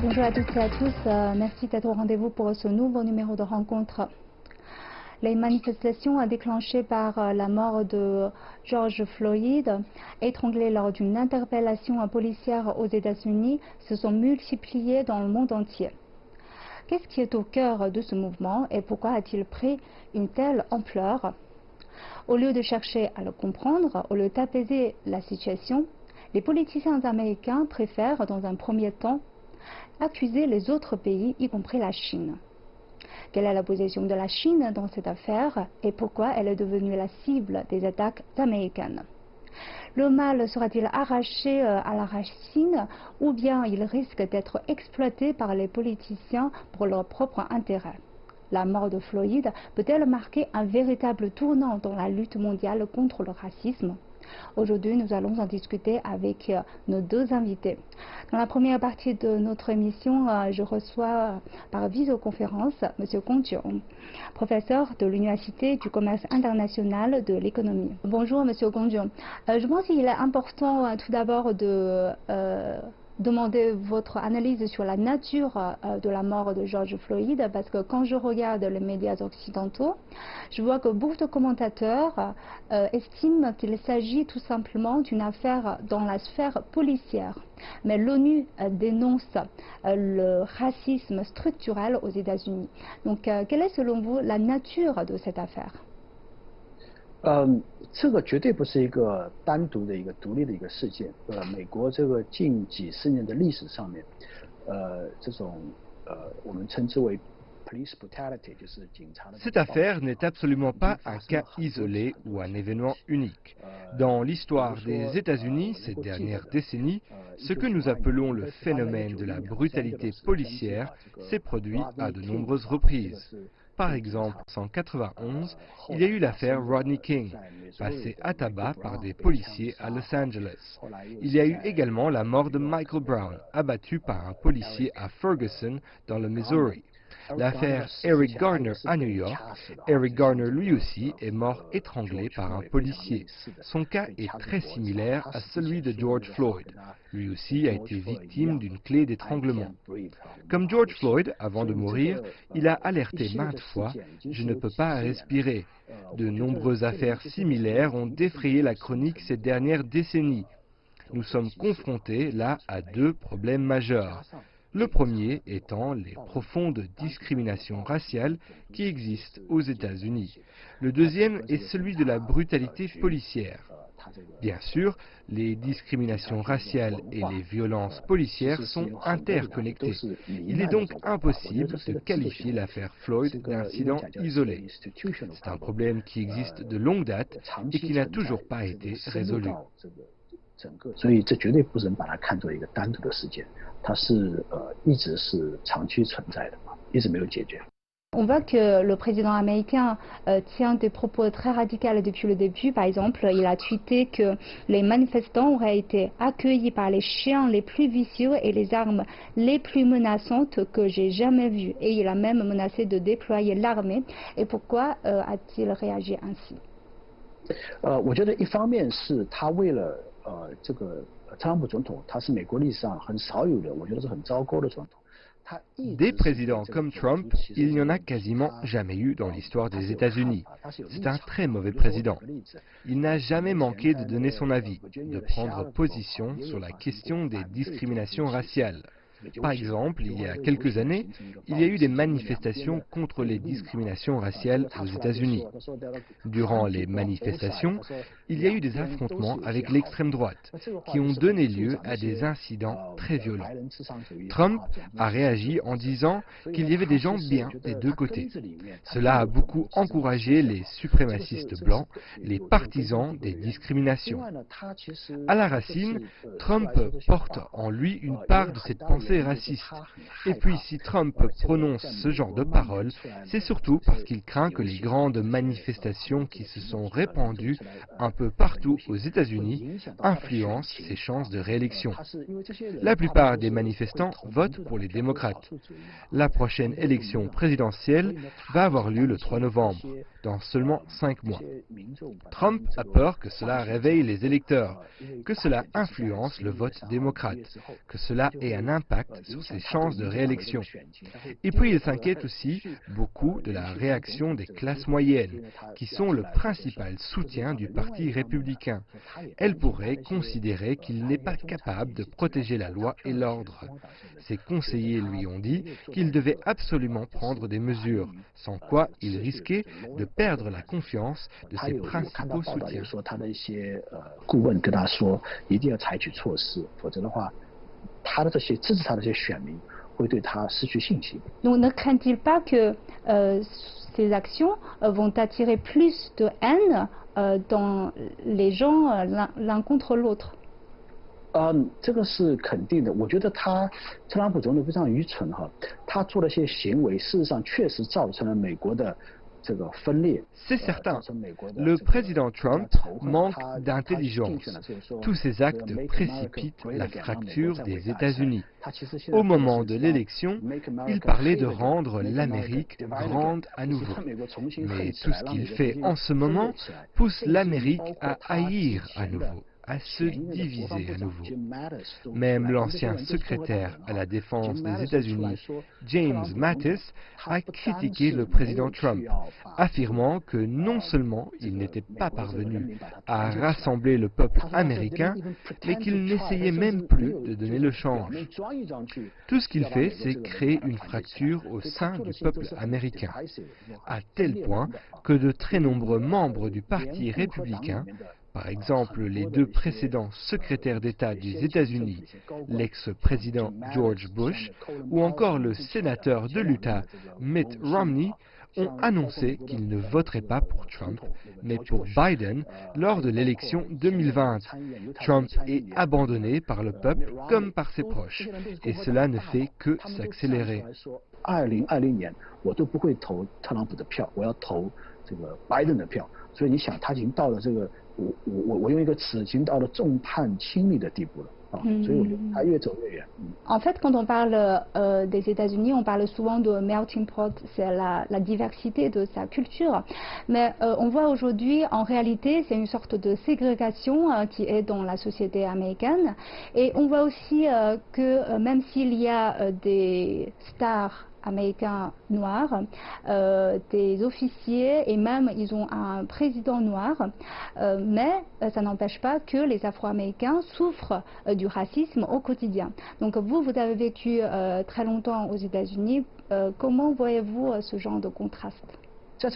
Bonjour à toutes et à tous, merci d'être au rendez-vous pour ce nouveau numéro de rencontre. Les manifestations déclenchées par la mort de George Floyd, étranglé lors d'une interpellation policière aux États-Unis, se sont multipliées dans le monde entier. Qu'est-ce qui est au cœur de ce mouvement et pourquoi a-t-il pris une telle ampleur? Au lieu de chercher à le comprendre, au lieu d'apaiser la situation, les politiciens américains préfèrent, dans un premier temps, accuser les autres pays, y compris la Chine. Quelle est la position de la Chine dans cette affaire et pourquoi elle est devenue la cible des attaques américaines? Le mal sera-t-il arraché à la racine ou bien il risque d'être exploité par les politiciens pour leur propre intérêt? La mort de Floyd peut-elle marquer un véritable tournant dans la lutte mondiale contre le racisme? Aujourd'hui, nous allons en discuter avec nos deux invités. Dans la première partie de notre émission, je reçois par visioconférence M. Gong Jiong, professeur de l'Université du commerce international de l'économie. Bonjour M. Gong Jiong. Je pense qu'il est important tout d'abord de demander votre analyse sur la nature de la mort de George Floyd, parce que quand je regarde les médias occidentaux, je vois que beaucoup de commentateurs estiment qu'il s'agit tout simplement d'une affaire dans la sphère policière. Mais l'ONU dénonce le racisme structurel aux États-Unis. Donc, quelle est selon vous la nature de cette affaire? 这个绝对不是一个单独的一个独立的一个事件。美国这个近几十年的历史上面，这种我们称之为 police brutality， 就是警察的。Cette affaire n'est absolument pas un cas isolé ou un événement unique. Dans l'histoire des États-Unis ces dernières décennies, ce que nous appelons le phénomène de la brutalité policière s'est produit à de nombreuses reprises. Par exemple, en 1991, il y a eu l'affaire Rodney King, passé à tabac par des policiers à Los Angeles. Il y a eu également la mort de Michael Brown, abattu par un policier à Ferguson, dans le Missouri. L'affaire Eric Garner à New York, Eric Garner lui aussi est mort étranglé par un policier. Son cas est très similaire à celui de George Floyd. Lui aussi a été victime d'une clé d'étranglement. Comme George Floyd, avant de mourir, il a alerté maintes fois « Je ne peux pas respirer ». De nombreuses affaires similaires ont défrayé la chronique ces dernières décennies. Nous sommes confrontés là à deux problèmes majeurs. Le premier étant les profondes discriminations raciales qui existent aux États-Unis. Le deuxième est celui de la brutalité policière. Bien sûr, les discriminations raciales et les violences policières sont interconnectées. Il est donc impossible de qualifier l'affaire Floyd d'incident isolé. C'est un problème qui existe de longue date et qui n'a toujours pas été résolu. 所以这绝对不能把它看作一个单独的事件，它是一直是长期存在的，一直没有解决。 On voit que le président américain tient des propos très radicaux depuis le début. Par exemple, il a tweeté que les manifestants auraient été accueillis par les chiens les plus vicieux et les armes les plus menaçantes que j'ai jamais vues. Et il a même menacé de déployer l'armée. Et pourquoi a-t-il réagi ainsi? 我觉得一方面是他为了这个特朗普总统，他是美国历史上很少有的，我觉得是很糟糕的总统。 Des présidents comme Trump, il n'y en a quasiment jamais eu dans l'histoire des États-Unis. C'est un très mauvais président. Il n'a jamais manqué de donner son avis, de prendre position sur la question des discriminations raciales. Par exemple, il y a quelques années, il y a eu des manifestations contre les discriminations raciales aux États-Unis. Durant les manifestations, il y a eu des affrontements avec l'extrême droite, qui ont donné lieu à des incidents très violents. Trump a réagi en disant qu'il y avait des gens bien des deux côtés. Cela a beaucoup encouragé les suprémacistes blancs, les partisans des discriminations. À la racine, Trump porte en lui une part de cette pensée raciste. Et puis si Trump prononce ce genre de paroles, c'est surtout parce qu'il craint que les grandes manifestations qui se sont répandues un peu partout aux États-Unis influencent ses chances de réélection. La plupart des manifestants votent pour les démocrates. La prochaine élection présidentielle va avoir lieu le 3 novembre, dans seulement 5 mois. Trump a peur que cela réveille les électeurs, que cela influence le vote démocrate, que cela ait un impact impact sur ses chances de réélection. Et puis il s'inquiète aussi beaucoup de la réaction des classes moyennes, qui sont le principal soutien du Parti républicain. Elles pourraient considérer qu'il n'est pas capable de protéger la loi et l'ordre. Ses conseillers lui ont dit qu'il devait absolument prendre des mesures, sans quoi il risquait de perdre la confiance de ses principaux soutiens. Donc ne craint-il pas que ces actions vont attirer plus de haine dans les gens l'un contre l'autre? 这个是肯定的。我觉得特朗普总统非常愚蠢哈，他做了些行为，事实上确实造成了美国的这个分裂。C'est certain. Le président Trump manque d'intelligence. Tous ces actes précipitent la fracture des États-Unis. Au moment de l'élection, il parlait de rendre l'Amérique grande à nouveau. Mais tout ce qu'il fait en ce moment pousse l'Amérique à haïr à nouveau, à se diviser à nouveau. Même l'ancien secrétaire à la défense des États-Unis, James Mattis, a critiqué le président Trump, affirmant que non seulement il n'était pas parvenu à rassembler le peuple américain, mais qu'il n'essayait même plus de donner le change. Tout ce qu'il fait, c'est créer une fracture au sein du peuple américain, à tel point que de très nombreux membres du Parti républicain, par exemple les deux précédents secrétaires d'État des États-Unis, l'ex-président George Bush, ou encore le sénateur de l'Utah, Mitt Romney, ont annoncé qu'ils ne voteraient pas pour Trump, mais pour Biden lors de l'élection 2020. Trump est abandonné par le peuple comme par ses proches, et cela ne fait que s'accélérer. 2020年我都不会投特朗普的票，我要投这个拜登的票。所以你想，他已经到了这个我用一个词，已经到了众叛亲离的地步了。所以我觉得他越走越远。En fait, quand on parle des États-Unis, on parle souvent de melting pot, c'est la diversité de sa culture. Mais on voit aujourd'hui, en réalité, c'est une sorte de ségrégation qui est dans la société américaine. Et on voit aussi que même s'il y a des stars américains noirs, des officiers et même ils ont un président noir, mais ça n'empêche pas que les Afro-Américains souffrent du racisme au quotidien. Donc vous avez vécu très longtemps aux États-Unis, comment voyez-vous ce genre de contraste? Sous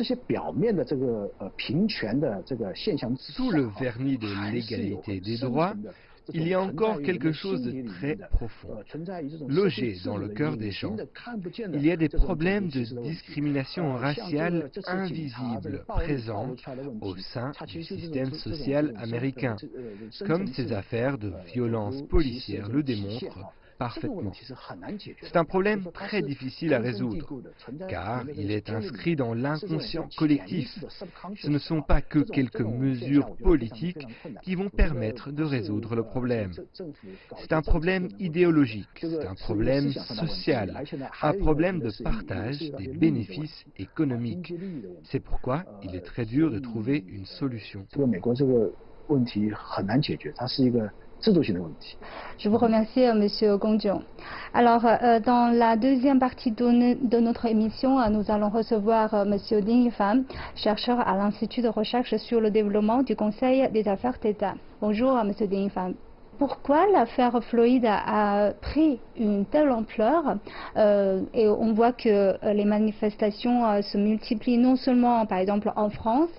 le vernis de l'égalité des droits, il y a encore quelque chose de très profond, logé dans le cœur des gens. Il y a des problèmes de discrimination raciale invisibles présents au sein du système social américain, comme ces affaires de violence policière le démontrent parfaitement. C'est un problème très difficile à résoudre, car il est inscrit dans l'inconscient collectif. Ce ne sont pas que quelques mesures politiques qui vont permettre de résoudre le problème. C'est un problème idéologique, c'est un problème social, un problème de partage des bénéfices économiques. C'est pourquoi il est très dur de trouver une solution. Je vous remercie, Monsieur Gongjiong. Alors, dans la deuxième partie de notre émission, nous allons recevoir Monsieur Ding Yifan, chercheur à l'Institut de recherche sur le développement du Conseil des affaires d'État. Bonjour, Monsieur Ding Yifan. Pourquoi l'affaire Floyd a pris une telle ampleur et on voit que les manifestations se multiplient non seulement par exemple en France,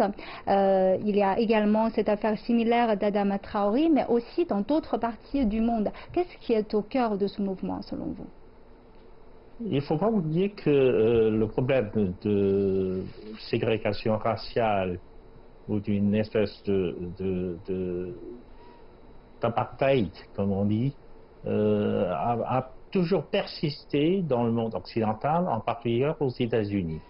il y a également cette affaire similaire d'Adama Traoré, mais aussi dans d'autres parties du monde. Qu'est-ce qui est au cœur de ce mouvement selon vous? Il ne faut pas oublier que le problème de ségrégation raciale ou d'une espèce d'apartheid, comme on dit, a toujours persisté dans le monde occidental, en particulier aux États-Unis.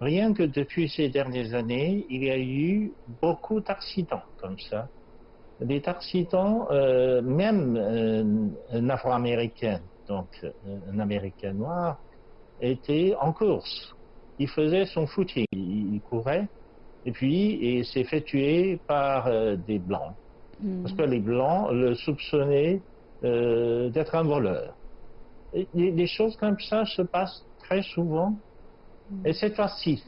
Rien que depuis ces dernières années, il y a eu beaucoup d'accidents comme ça. Des accidents, même un Afro-Américain, donc un Américain noir, était en course. Il faisait son footing, il courait, et puis il s'est fait tuer par des Blancs. Parce que les Blancs le soupçonnaient d'être un voleur. des choses comme ça se passent très souvent. Et cette fois-ci,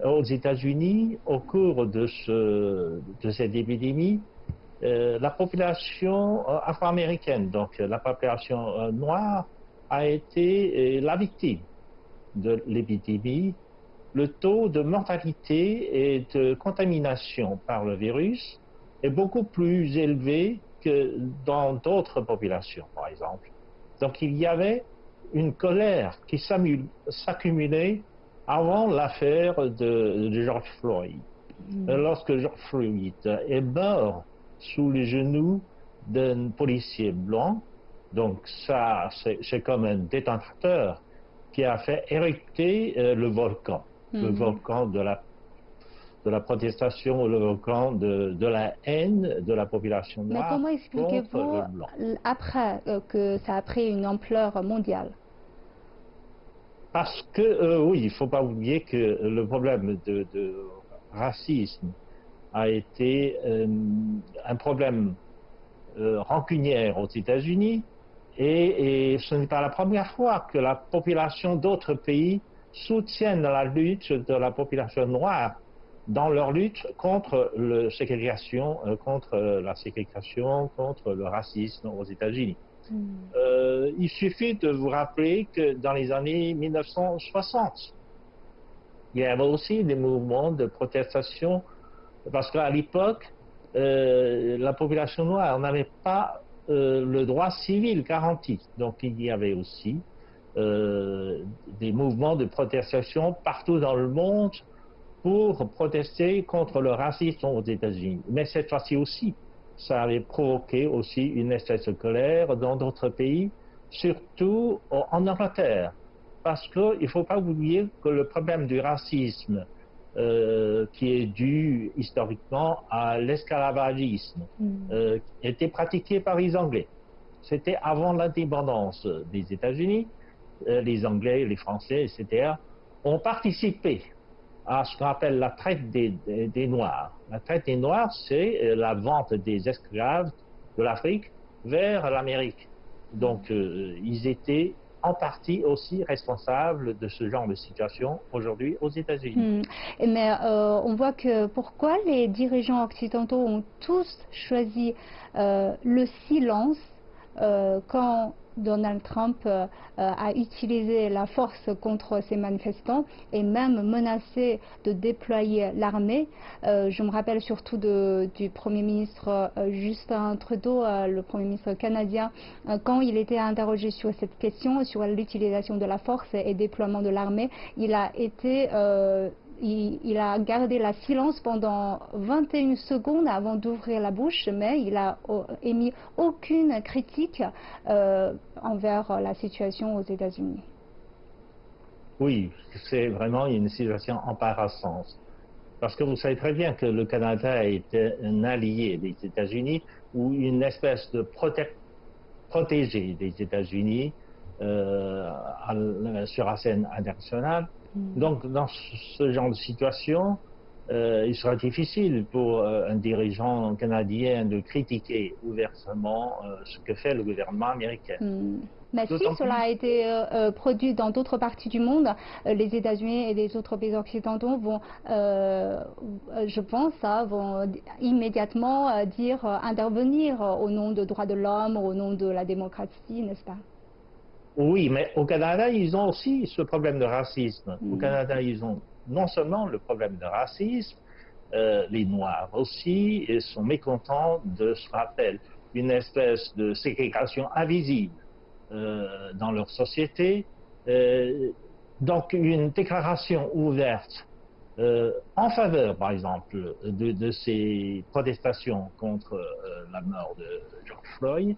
aux États-Unis, au cours de cette épidémie, la population afro-américaine, donc la population noire, a été la victime de l'épidémie. Le taux de mortalité et de contamination par le virus est beaucoup plus élevé que dans d'autres populations, par exemple. Donc il y avait une colère qui s'accumulait avant l'affaire de George Floyd. Lorsque George Floyd est mort sous les genoux d'un policier blanc, donc ça c'est comme un détonateur qui a fait érupter le volcan de la protestation, le volcan de la haine de la population noire. Mais comment expliquez-vous après que ça a pris une ampleur mondiale? Parce que, oui, il ne faut pas oublier que le problème de racisme a été un problème rancunière aux États-Unis et ce n'est pas la première fois que la population d'autres pays soutiennent la lutte de la population noire dans leur lutte contre la ségrégation, contre le racisme aux États-Unis. Il suffit de vous rappeler que dans les années 1960, il y avait aussi des mouvements de protestation parce qu'à l'époque, la population noire n'avait pas le droit civil garanti. Donc il y avait aussi des mouvements de protestation partout dans le monde pour protester contre le racisme aux États-Unis. Mais cette fois-ci aussi, ça avait provoqué aussi une espèce de colère dans d'autres pays, surtout en Angleterre. Parce qu'il ne faut pas oublier que le problème du racisme qui est dû historiquement à l'esclavagisme était pratiqué par les Anglais. C'était avant l'indépendance des États-Unis. Les Anglais, les Français, etc. ont participé à ce qu'on appelle la traite des Noirs. La traite des Noirs, c'est la vente des esclaves de l'Afrique vers l'Amérique. Donc, ils étaient en partie aussi responsables de ce genre de situation aujourd'hui aux États-Unis. Mais on voit que pourquoi les dirigeants occidentaux ont tous choisi le silence quand Donald Trump a utilisé la force contre ces manifestants et même menacé de déployer l'armée. Je me rappelle surtout du Premier ministre Justin Trudeau, le Premier ministre canadien, quand il était interrogé sur cette question, sur l'utilisation de la force et déploiement de l'armée, il a gardé le silence pendant 21 secondes avant d'ouvrir la bouche, mais il a émis aucune critique envers la situation aux États-Unis. Oui, c'est vraiment une situation embarrassante. Parce que vous savez très bien que le Canada était un allié des États-Unis ou une espèce de protégé des États-Unis sur la scène internationale. Donc, dans ce genre de situation, il sera difficile pour un dirigeant canadien de critiquer ouvertement ce que fait le gouvernement américain. Mais si cela a été produit dans d'autres parties du monde, les États-Unis et les autres pays occidentaux vont, je pense, vont immédiatement intervenir au nom des droits de l'homme, au nom de la démocratie, n'est-ce pas? Oui, mais au Canada, ils ont aussi ce problème de racisme. Au Canada, ils ont non seulement le problème de racisme, les Noirs aussi sont mécontents de ce qu'on appelle une espèce de ségrégation invisible dans leur société. Donc une déclaration ouverte en faveur, par exemple, de ces protestations contre la mort de George Floyd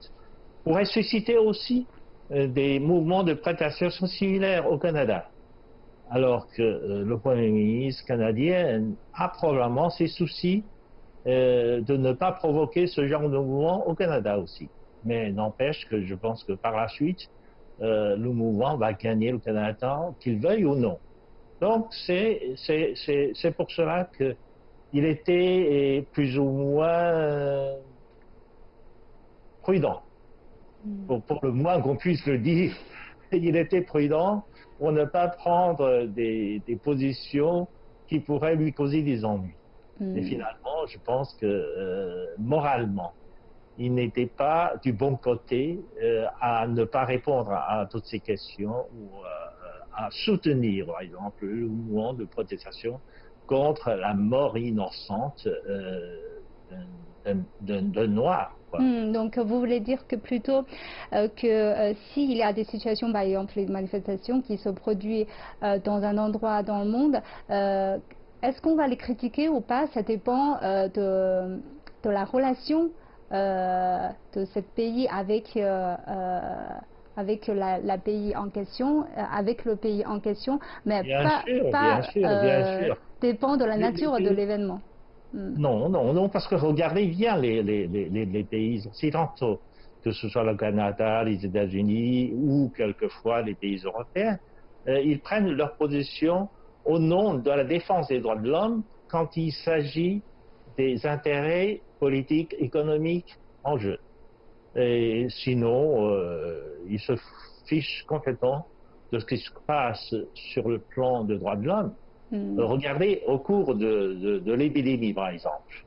pourrait susciter aussi des mouvements de protestation similaires au Canada. Alors que le Premier ministre canadien a probablement ses soucis de ne pas provoquer ce genre de mouvement au Canada aussi. Mais n'empêche que je pense que par la suite, le mouvement va gagner le Canada, qu'il veuille ou non. Donc c'est pour cela qu'il était plus ou moins prudent, pour le moins qu'on puisse le dire, il était prudent pour ne pas prendre des positions qui pourraient lui causer des ennuis. Et finalement, je pense que moralement, il n'était pas du bon côté à ne pas répondre à toutes ces questions ou à soutenir, par exemple, le mouvement de protestation contre la mort innocente d'un noir. Donc vous voulez dire que plutôt que s'il y a des situations, par exemple les manifestations qui se produisent dans un endroit dans le monde, est-ce qu'on va les critiquer ou pas? Ça dépend de la relation de ce pays avec la pays en question, avec le pays en question, mais bien sûr. Dépend de la nature de l'événement. Non, parce que regardez bien les pays occidentaux, que ce soit le Canada, les États-Unis ou quelquefois les pays européens, ils prennent leur position au nom de la défense des droits de l'homme quand il s'agit des intérêts politiques, économiques en jeu. Et sinon, ils se fichent complètement de ce qui se passe sur le plan des droits de l'homme. Regardez au cours de l'épidémie, par exemple.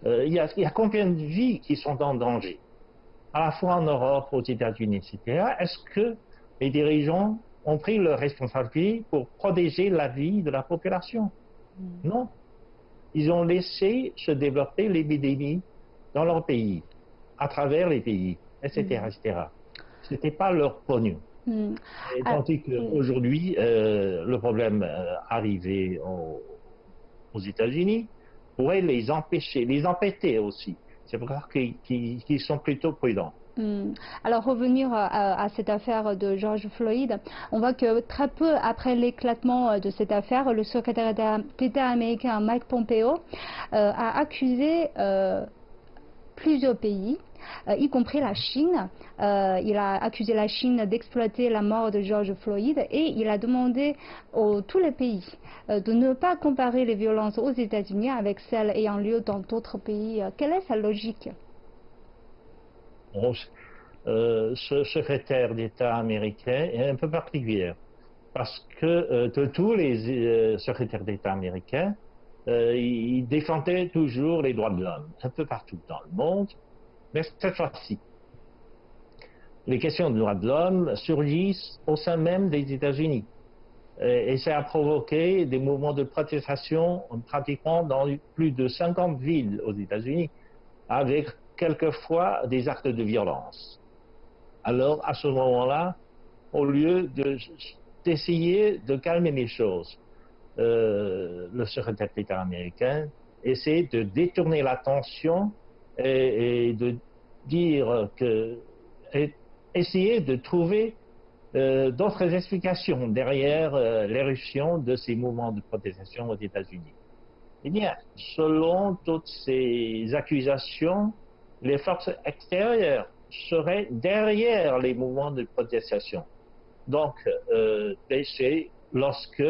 Il y a combien de vies qui sont en danger, à la fois en Europe, aux États-Unis, etc. Est-ce que les dirigeants ont pris leur responsabilité pour protéger la vie de la population? Non. Ils ont laissé se développer l'épidémie dans leur pays, à travers les pays, etc. Ce n'était pas leur pognon. Tandis qu'aujourd'hui, le problème arrivé aux États-Unis pourrait les empêcher, les empêter aussi. C'est pour ça qu'ils sont plutôt prudents. Alors revenir à cette affaire de George Floyd, on voit que très peu après l'éclatement de cette affaire, le secrétaire d'État américain Mike Pompeo a accusé plusieurs pays, y compris la Chine. Il a accusé la Chine d'exploiter la mort de George Floyd et il a demandé à tous les pays de ne pas comparer les violences aux États-Unis avec celles ayant lieu dans d'autres pays. Quelle est sa logique? Ce secrétaire d'État américain est un peu particulier parce que de tous les secrétaires d'État américains, il défendait toujours les droits de l'homme, un peu partout dans le monde, mais cette fois-ci, les questions des droits de l'homme surgissent au sein même des États-Unis. Et ça a provoqué des mouvements de protestation pratiquement dans plus de 50 villes aux États-Unis, avec quelquefois des actes de violence. Alors, à ce moment-là, au lieu d'essayer de calmer les choses, le secrétaire d'État américain essaie de détourner l'attention et de dire essayer de trouver d'autres explications derrière l'éruption de ces mouvements de protestation aux États-Unis. Eh bien, selon toutes ces accusations, les forces extérieures seraient derrière les mouvements de protestation. Donc, c'est lorsque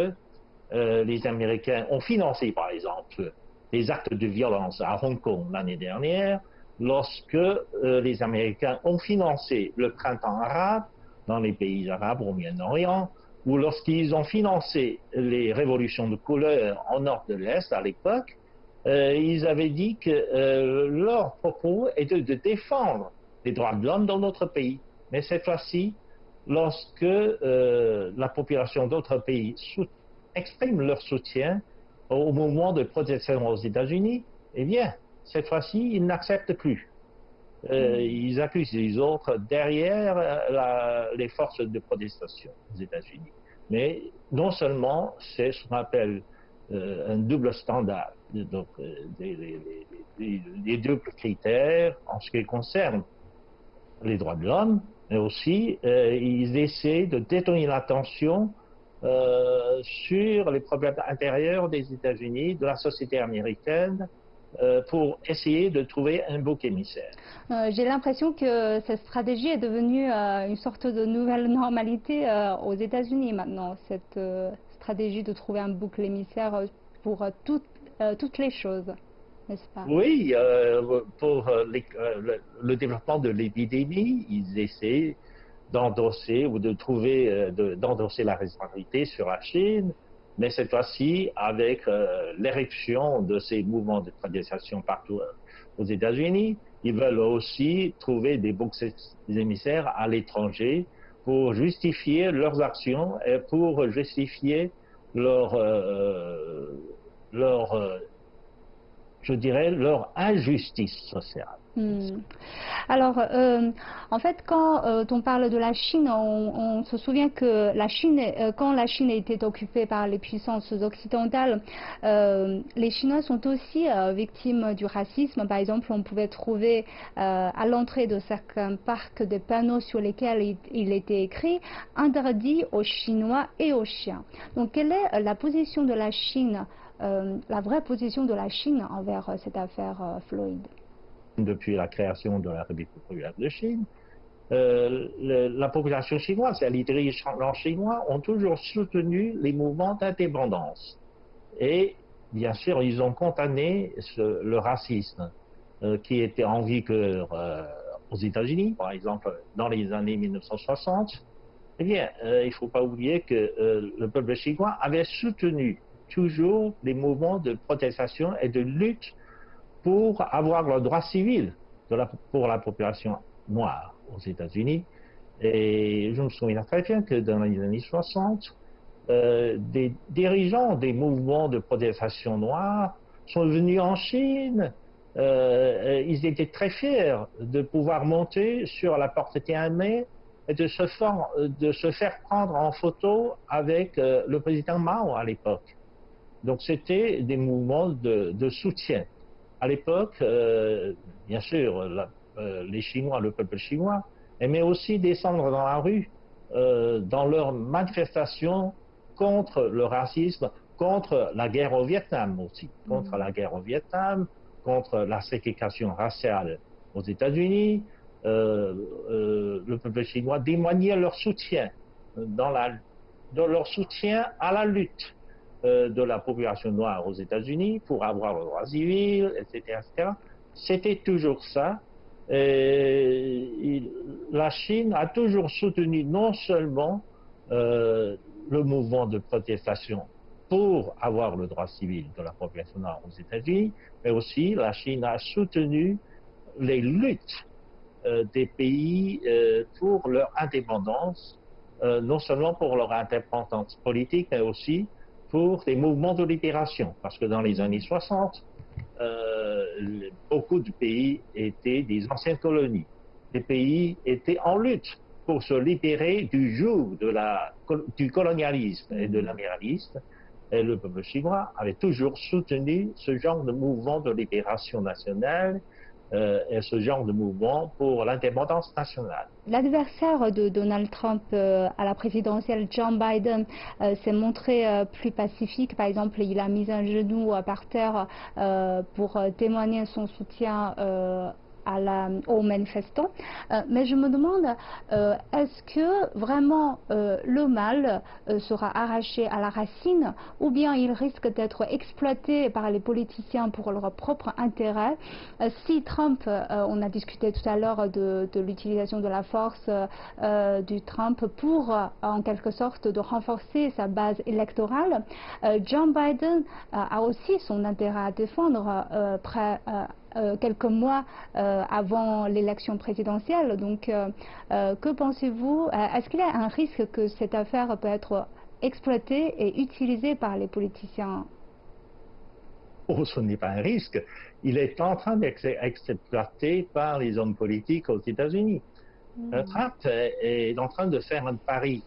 les Américains ont financé, par exemple, des actes de violence à Hong Kong l'année dernière, lorsque les Américains ont financé le printemps arabe dans les pays arabes au Moyen-Orient, ou lorsqu'ils ont financé les révolutions de couleur en nord de l'Est à l'époque, ils avaient dit que leur propos était de défendre les droits de l'homme dans notre pays. Mais cette fois-ci, lorsque la population d'autres pays exprime leur soutien au mouvement de protestation aux États-Unis, eh bien, cette fois-ci, ils n'acceptent plus. Ils accusent les autres derrière les forces de protestation aux États-Unis. Mais non seulement c'est ce qu'on appelle un double standard, donc des doubles critères en ce qui concerne les droits de l'homme, mais aussi ils essaient de détourner l'attention sur les problèmes intérieurs des États-Unis, de la société américaine, pour essayer de trouver un bouc émissaire. J'ai l'impression que cette stratégie est devenue une sorte de nouvelle normalité aux États-Unis maintenant, cette stratégie de trouver un bouc émissaire pour toutes les choses, n'est-ce pas? Oui, pour le développement de l'épidémie, ils essaient d'endosser ou de trouver, d'endosser la responsabilité sur la Chine, mais cette fois-ci avec l'éruption de ces mouvements de protestation partout aux États-Unis, ils veulent aussi trouver des boucs émissaires à l'étranger pour justifier leurs actions et pour justifier je dirais, leur injustice sociale. Alors, en fait, quand on parle de la Chine, on se souvient que la Chine, quand la Chine était occupée par les puissances occidentales, les Chinois sont aussi victimes du racisme. Par exemple, on pouvait trouver à l'entrée de certains parcs des panneaux sur lesquels il était écrit « Interdit aux Chinois et aux chiens ». Donc, quelle est la position de la Chine, la vraie position de la Chine envers cette affaire Floyd? Depuis la création de la République populaire de Chine, la population chinoise et les dirigeants chinois ont toujours soutenu les mouvements d'indépendance. Et bien sûr, ils ont condamné le racisme qui était en vigueur aux États-Unis, par exemple dans les années 1960. Eh bien, il ne faut pas oublier que le peuple chinois avait soutenu toujours les mouvements de protestation et de lutte pour avoir le droit civil pour la population noire aux États-Unis. Et je me souviens très bien que dans les années 60, des dirigeants des mouvements de protestation noire sont venus en Chine. Ils étaient très fiers de pouvoir monter sur la porte Tiananmen et de se faire prendre en photo avec le président Mao à l'époque. Donc c'était des mouvements de soutien. À l'époque, bien sûr, les Chinois, le peuple chinois, aimaient aussi descendre dans la rue dans leurs manifestations contre le racisme, contre la guerre au Vietnam aussi, contre la guerre au Vietnam, contre la ségrégation raciale aux États-Unis. Le peuple chinois témoignait leur soutien, leur soutien à la lutte de la population noire aux États-Unis pour avoir le droit civil, etc. etc. C'était toujours ça. La Chine a toujours soutenu non seulement le mouvement de protestation pour avoir le droit civil de la population noire aux États-Unis, mais aussi la Chine a soutenu les luttes des pays pour leur indépendance, non seulement pour leur indépendance politique, mais aussi pour des mouvements de libération. Parce que dans les années 60, beaucoup de pays étaient des anciennes colonies. Les pays étaient en lutte pour se libérer du joug du colonialisme et de l'impérialisme. Et le peuple chinois avait toujours soutenu ce genre de mouvement de libération nationale et ce genre de mouvement pour l'indépendance nationale. L'adversaire de Donald Trump à la présidentielle, Joe Biden, s'est montré plus pacifique. Par exemple, il a mis un genou par terre pour témoigner son soutien aux manifestants. Mais je me demande, est-ce que vraiment le mal sera arraché à la racine, ou bien il risque d'être exploité par les politiciens pour leur propre intérêt? Si Trump, on a discuté tout à l'heure de l'utilisation de la force du Trump pour, en quelque sorte, de renforcer sa base électorale, Joe Biden a aussi son intérêt à défendre quelques mois avant l'élection présidentielle. Donc, que pensez-vous? Est-ce qu'il y a un risque que cette affaire peut être exploitée et utilisée par les politiciens? Oh, ce n'est pas un risque. Il est en train d'être exploité par les hommes politiques aux États-Unis. Trump est en train de faire un pari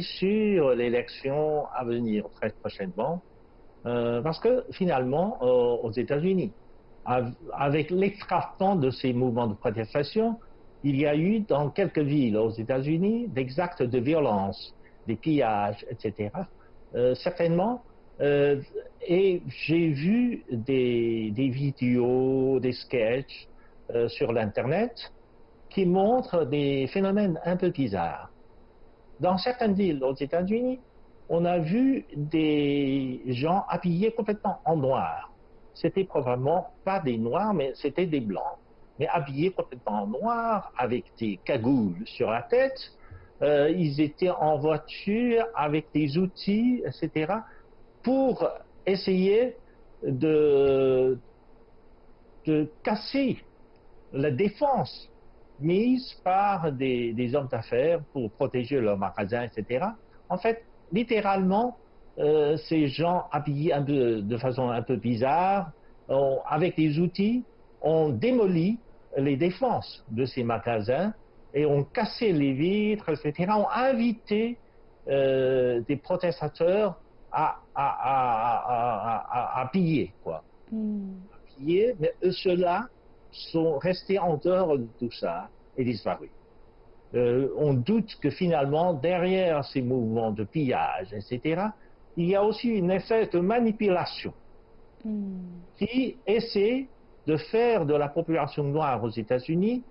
sur l'élection à venir très prochainement. Parce que finalement, aux États-Unis, avec l'extraction de ces mouvements de protestation, il y a eu dans quelques villes aux États-Unis des actes de violence, des pillages, etc. Certainement, et j'ai vu des vidéos, des sketchs sur l'Internet qui montrent des phénomènes un peu bizarres. Dans certaines villes aux États-Unis, on a vu des gens habillés complètement en noir. C'était probablement pas des noirs, mais c'était des blancs. mais habillés complètement en noir, avec des cagoules sur la tête. Ils étaient en voiture avec des outils, etc., pour essayer de casser la défense mise par des hommes d'affaires pour protéger leurs magasins, etc. En fait, littéralement, ces gens habillés de façon un peu bizarre, avec des outils, ont démoli les défenses de ces magasins et ont cassé les vitres, etc., ont invité des protestateurs à piller, quoi. À piller, mais ceux-là sont restés en dehors de tout ça et disparus. On doute que finalement, derrière ces mouvements de pillage, etc., il y a aussi une espèce de manipulation qui essaie de faire de la population noire aux États-Unis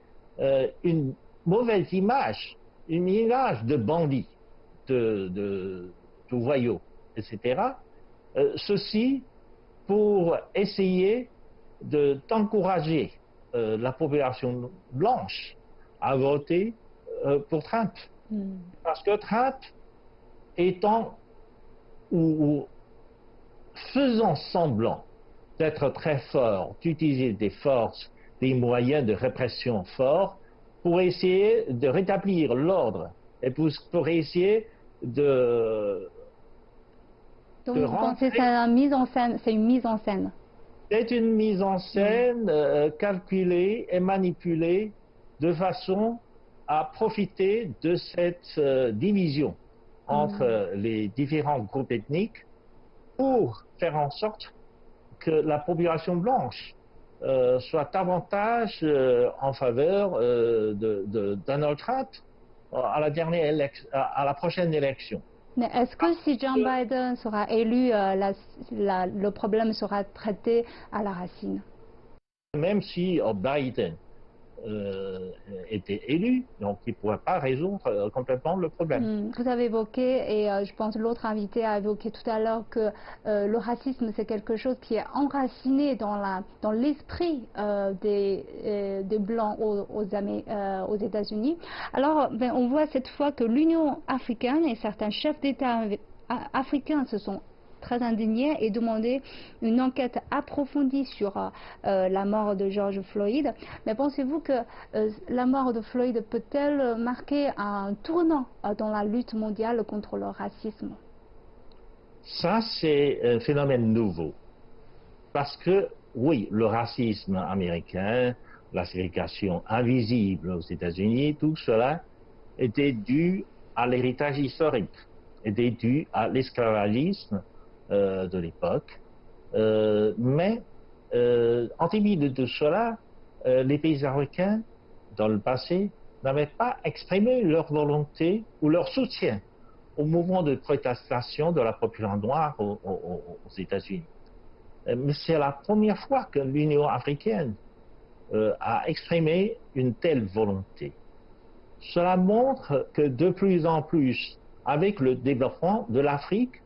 une mauvaise image, une image de bandits, de voyous, etc. Ceci pour essayer d'encourager la population blanche à voter pour Trump. Parce que Trump étant ou faisant semblant d'être très fort, d'utiliser des forces, des moyens de répression forts pour essayer de rétablir l'ordre et pour essayer de... Donc vous pensez que c'est une mise en scène, c'est une mise en scène? C'est une mise en scène calculée et manipulée de façon à profiter de cette division entre les différents groupes ethniques pour faire en sorte que la population blanche soit davantage en faveur de Donald Trump à la prochaine élection. Mais est-ce que si Joe Biden sera élu, le problème sera traité à la racine? Même si Biden était élu, donc il ne pourrait pas résoudre complètement le problème. Vous avez évoqué, et je pense l'autre invité a évoqué tout à l'heure, que le racisme c'est quelque chose qui est enraciné dans l'esprit des Blancs aux États-Unis. Alors on voit cette fois que l'Union africaine et certains chefs d'État africains se sont très indignés et demandé une enquête approfondie sur la mort de George Floyd. Mais pensez-vous que la mort de Floyd peut-elle marquer un tournant dans la lutte mondiale contre le racisme? Ça, c'est un phénomène nouveau. Parce que, oui, le racisme américain, la ségrégation invisible aux États-Unis, tout cela était dû à l'héritage historique, était dû à l'esclavagisme de l'époque, mais en dépit de tout cela, les pays africains, dans le passé, n'avaient pas exprimé leur volonté ou leur soutien au mouvement de protestation de la population noire aux États-Unis. Mais c'est la première fois que l'Union africaine a exprimé une telle volonté. Cela montre que de plus en plus, avec le développement de l'Afrique,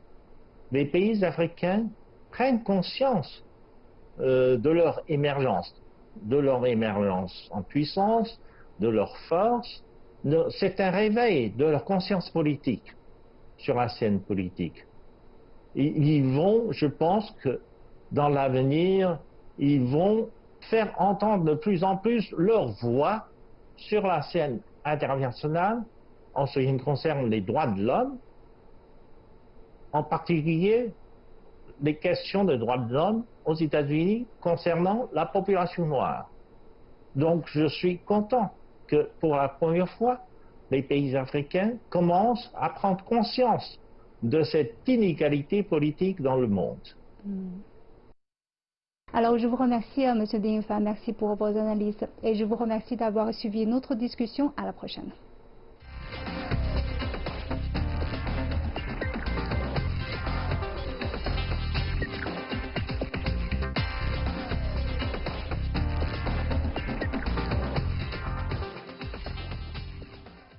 les pays africains prennent conscience de leur émergence en puissance, de leur force. C'est un réveil de leur conscience politique sur la scène politique. Ils vont, je pense que dans l'avenir, ils vont faire entendre de plus en plus leur voix sur la scène internationale en ce qui concerne les droits de l'homme, en particulier les questions de droits de l'homme aux États-Unis concernant la population noire. Donc je suis content que pour la première fois, les pays africains commencent à prendre conscience de cette inégalité politique dans le monde. Alors je vous remercie, M. Dingfa, merci pour vos analyses et je vous remercie d'avoir suivi notre discussion. À la prochaine.